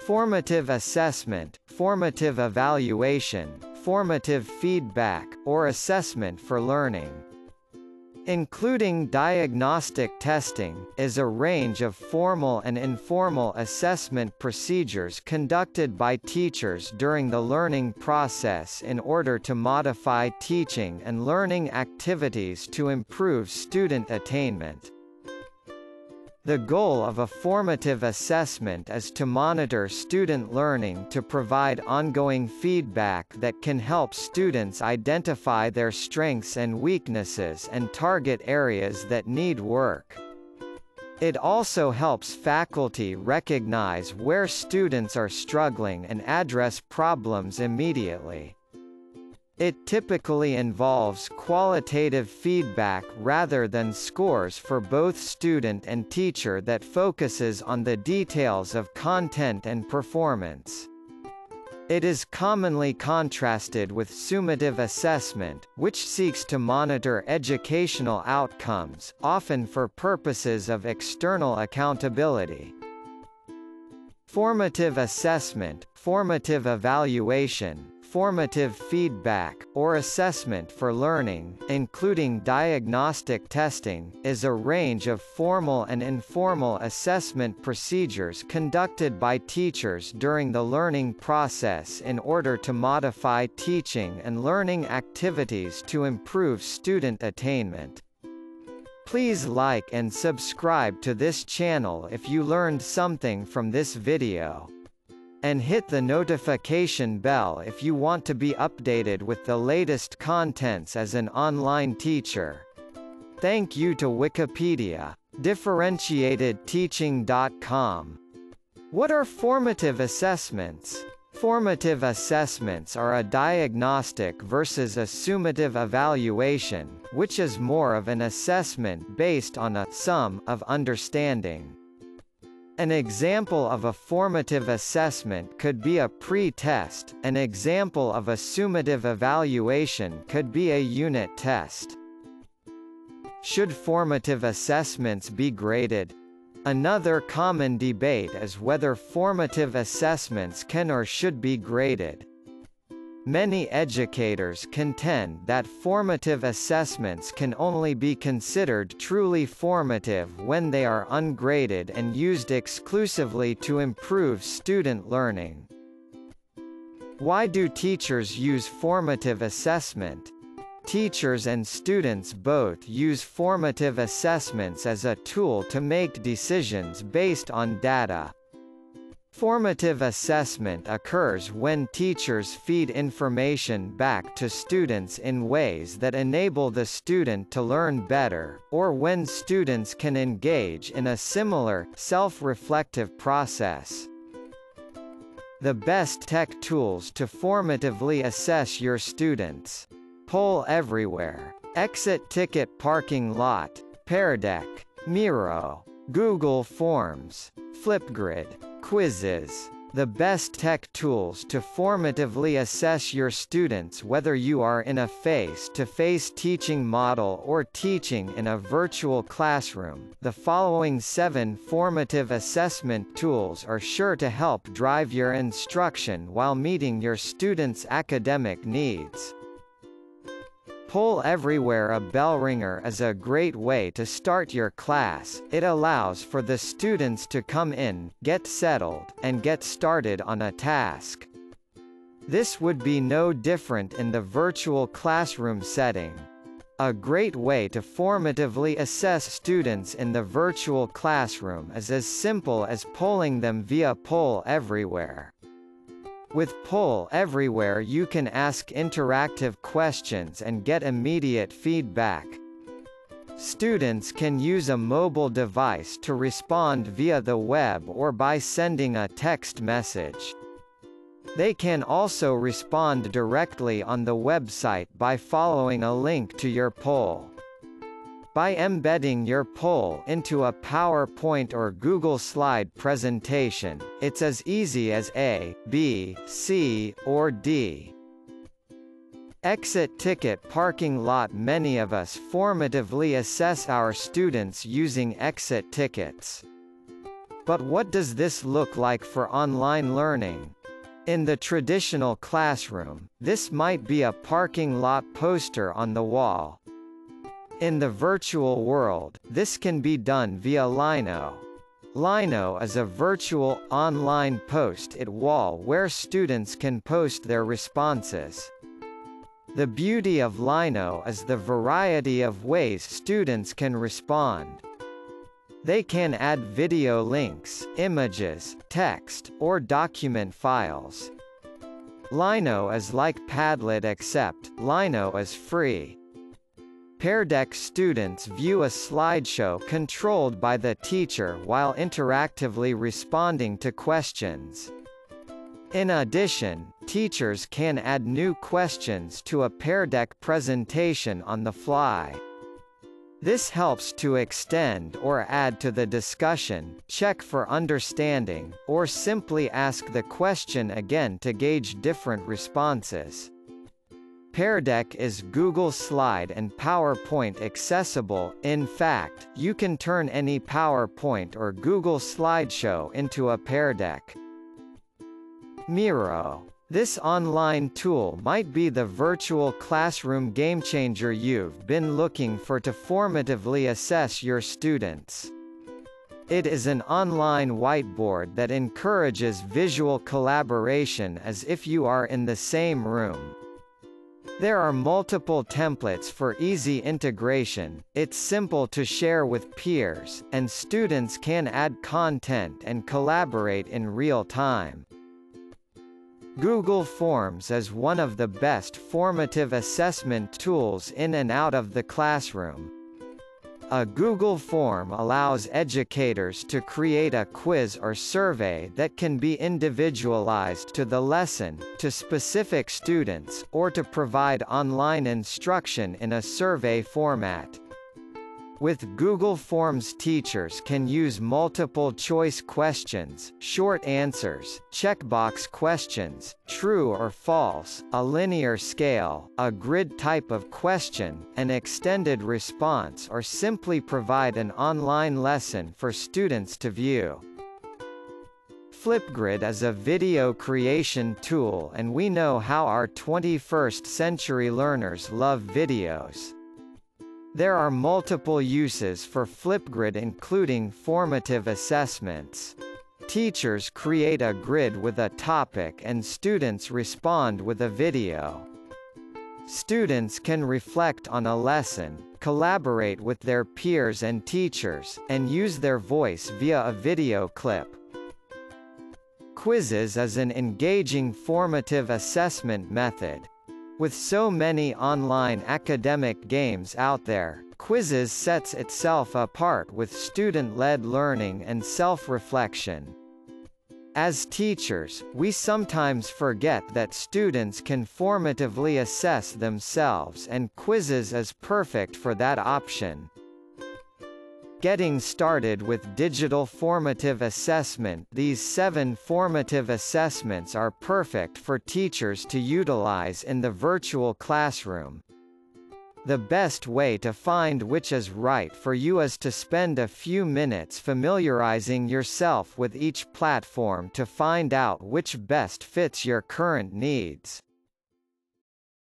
Formative assessment, formative evaluation, formative feedback, or assessment for learning. Including diagnostic testing, is a range of formal and informal assessment procedures conducted by teachers during the learning process in order to modify teaching and learning activities to improve student attainment. The goal of a formative assessment is to monitor student learning to provide ongoing feedback that can help students identify their strengths and weaknesses and target areas that need work. It also helps faculty recognize where students are struggling and address problems immediately. It typically involves qualitative feedback rather than scores for both student and teacher that focuses on the details of content and performance. It is commonly contrasted with summative assessment, which seeks to monitor educational outcomes, often for purposes of external accountability. Formative assessment, formative evaluation, formative feedback, or assessment for learning, including diagnostic testing, is a range of formal and informal assessment procedures conducted by teachers during the learning process in order to modify teaching and learning activities to improve student attainment. Please like and subscribe to this channel if you learned something from this video. And hit the notification bell if you want to be updated with the latest contents as an online teacher. Thank you to Wikipedia. Differentiatedteaching.com. What are formative assessments? Formative assessments are a diagnostic versus a summative evaluation, which is more of an assessment based on a sum of understanding. An example of a formative assessment could be a pre-test, an example of a summative evaluation could be a unit test. Should formative assessments be graded? Another common debate is whether formative assessments can or should be graded. Many educators contend that formative assessments can only be considered truly formative when they are ungraded and used exclusively to improve student learning. Why do teachers use formative assessment? Teachers and students both use formative assessments as a tool to make decisions based on data. Formative assessment occurs when teachers feed information back to students in ways that enable the student to learn better, or when students can engage in a similar, self-reflective process. The best tech tools to formatively assess your students. Poll Everywhere, Exit Ticket Parking Lot, Pear, Miro, Google Forms, Flipgrid, Quizizz. The best tech tools to formatively assess your students whether you are in a face-to-face teaching model or teaching in a virtual classroom. The following 7 formative assessment tools are sure to help drive your instruction while meeting your students' academic needs. Poll Everywhere. A bell ringer is a great way to start your class. It allows for the students to come in, get settled, and get started on a task. This would be no different in the virtual classroom setting. A great way to formatively assess students in the virtual classroom is as simple as polling them via Poll Everywhere. With Poll Everywhere you can ask interactive questions and get immediate feedback. Students can use a mobile device to respond via the web or by sending a text message. They can also respond directly on the website by following a link to your poll. By embedding your poll into a PowerPoint or Google Slide presentation, it's as easy as A, B, C, or D. Exit Ticket Parking Lot. Many of us formatively assess our students using exit tickets. But what does this look like for online learning? In the traditional classroom, this might be a parking lot poster on the wall. In the virtual world, this can be done via Lino. Lino is a virtual, online post-it wall where students can post their responses. The beauty of Lino is the variety of ways students can respond. They can add video links, images, text, or document files. Lino is like Padlet except Lino is free. Pear Deck students view a slideshow controlled by the teacher while interactively responding to questions. In addition, teachers can add new questions to a Pear Deck presentation on the fly. This helps to extend or add to the discussion, check for understanding, or simply ask the question again to gauge different responses. Pear Deck is Google Slide and PowerPoint accessible. In fact, you can turn any PowerPoint or Google slideshow into a Pear Deck. Miro. This online tool might be the virtual classroom game-changer you've been looking for to formatively assess your students. It is an online whiteboard that encourages visual collaboration as if you are in the same room. There are multiple templates for easy integration, it's simple to share with peers, and students can add content and collaborate in real time. Google Forms is one of the best formative assessment tools in and out of the classroom. A Google form allows educators to create a quiz or survey that can be individualized to the lesson, to specific students, or to provide online instruction in a survey format. With Google Forms, teachers can use multiple-choice questions, short answers, checkbox questions, true or false, a linear scale, a grid type of question, an extended response, or simply provide an online lesson for students to view. Flipgrid is a video creation tool, and we know how our 21st century learners love videos. There are multiple uses for Flipgrid, including formative assessments. Teachers create a grid with a topic and students respond with a video. Students can reflect on a lesson, collaborate with their peers and teachers, and use their voice via a video clip. Quizizz is an engaging formative assessment method. With so many online academic games out there, Quizizz sets itself apart with student-led learning and self-reflection. As teachers, we sometimes forget that students can formatively assess themselves, and Quizizz is perfect for that option. Getting started with digital formative assessment. These 7 formative assessments are perfect for teachers to utilize in the virtual classroom. The best way to find which is right for you is to spend a few minutes familiarizing yourself with each platform to find out which best fits your current needs.